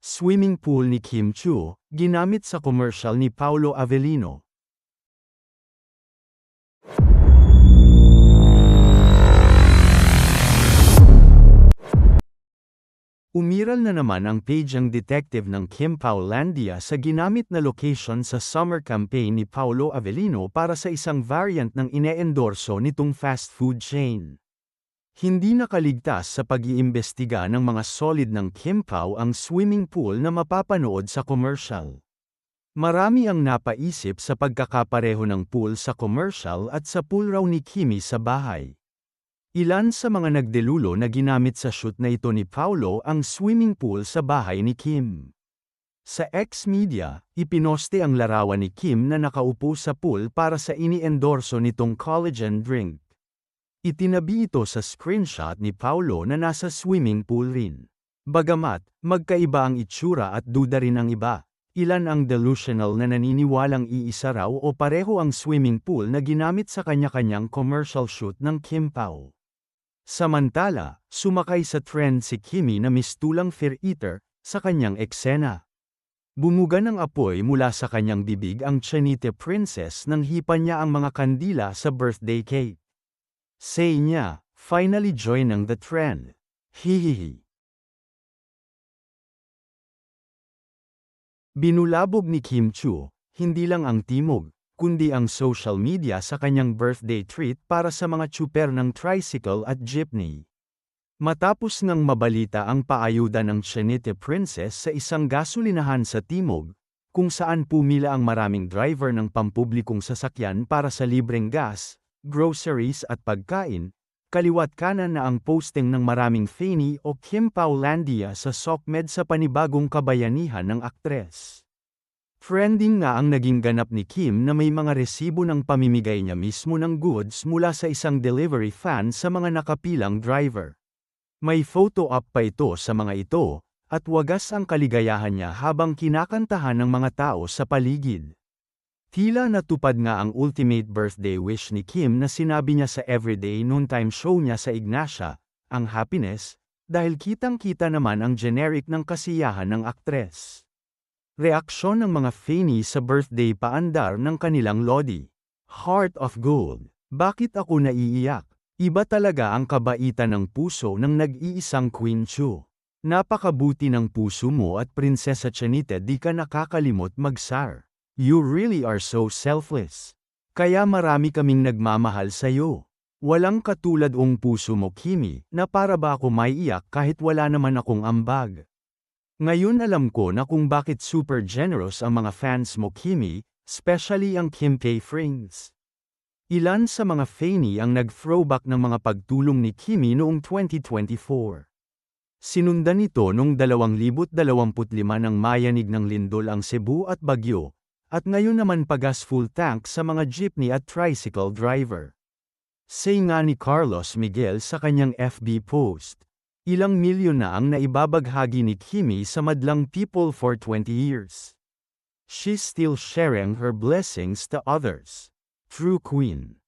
Swimming pool ni Kim Chiu, ginamit sa commercial ni Paolo Avellino. Umiral na naman ang page ang detective ng Kim Paulandia sa ginamit na location sa summer campaign ni Paolo Avellino para sa isang variant ng ine-endorso nitong fast food chain. Hindi nakaligtas sa pag-iimbestiga ng mga solid ng Kim Pao ang swimming pool na mapapanood sa commercial. Marami ang napaisip sa pagkakapareho ng pool sa commercial at sa pool raw ni Kimi sa bahay. Ilan sa mga nagdelulo na ginamit sa shoot na ito ni Paolo ang swimming pool sa bahay ni Kim. Sa X-Media, ipinoste ang larawan ni Kim na nakaupo sa pool para sa ini-endorso nitong collagen drink. Itinabi ito sa screenshot ni Paolo na nasa swimming pool rin. Bagamat, magkaiba ang itsura at duda rin ang iba. Ilan ang delusional na naniniwalang iisa raw o pareho ang swimming pool na ginamit sa kanya-kanyang commercial shoot ng Kim Pao. Samantala, sumakay sa trend si Kimi na mistulang fear eater sa kanyang eksena. Bumuga ng apoy mula sa kanyang bibig ang Chinite princess nang hipan niya ang mga kandila sa birthday cake. Say niya, finally joining the trend. Hihihi. Binulabog ni Kim Chiu, hindi lang ang timog, kundi ang social media sa kanyang birthday treat para sa mga tsuper ng tricycle at jeepney. Matapos ngang mabalita ang paayuda ng Chinite princess sa isang gasolinahan sa Timog, kung saan pumila ang maraming driver ng pampublikong sasakyan para sa libreng gas, groceries at pagkain, kaliwat kanan na ang posting ng maraming Fanny o Kim Paulandia sa SOCMED sa panibagong kabayanihan ng aktres. Trending nga ang naging ganap ni Kim na may mga resibo ng pamimigay niya mismo ng goods mula sa isang delivery fan sa mga nakapilang driver. May photo op pa ito sa mga ito, at wagas ang kaligayahan niya habang kinakantahan ng mga tao sa paligid. Tila natupad nga ang ultimate birthday wish ni Kim na sinabi niya sa Everyday Noontime show niya sa Ignacia, ang happiness, dahil kitang-kita naman ang generic ng kasiyahan ng aktres. Reaksyon ng mga Fanny sa birthday paandar ng kanilang lodi. Heart of Gold. Bakit ako naiiyak? Iba talaga ang kabaitan ng puso ng nag-iisang Queen Chiu. Napakabuti ng puso mo at Prinsesa Chinite, di ka nakakalimot mag-sar. You really are so selfless. Kaya marami kaming nagmamahal sa'yo. Walang katulad ong puso mo, Kimi, na para ba ako maiiyak kahit wala naman akong ambag. Ngayon alam ko na kung bakit super generous ang mga fans mo, Kimi, especially ang Kim K Frings. Ilan sa mga Fanny ang nag-throwback ng mga pagtulong ni Kimi noong 2024. Sinundan ito noong 2025 ng mayanig ng lindol ang Cebu at Baguio, at ngayon naman pagas full tank sa mga jeepney at tricycle driver. Say nga ni Carlos Miguel sa kanyang FB post. Ilang milyon na ang naibabaghagi ni Kimi sa madlang people for 20 years. She's still sharing her blessings to others. True Queen.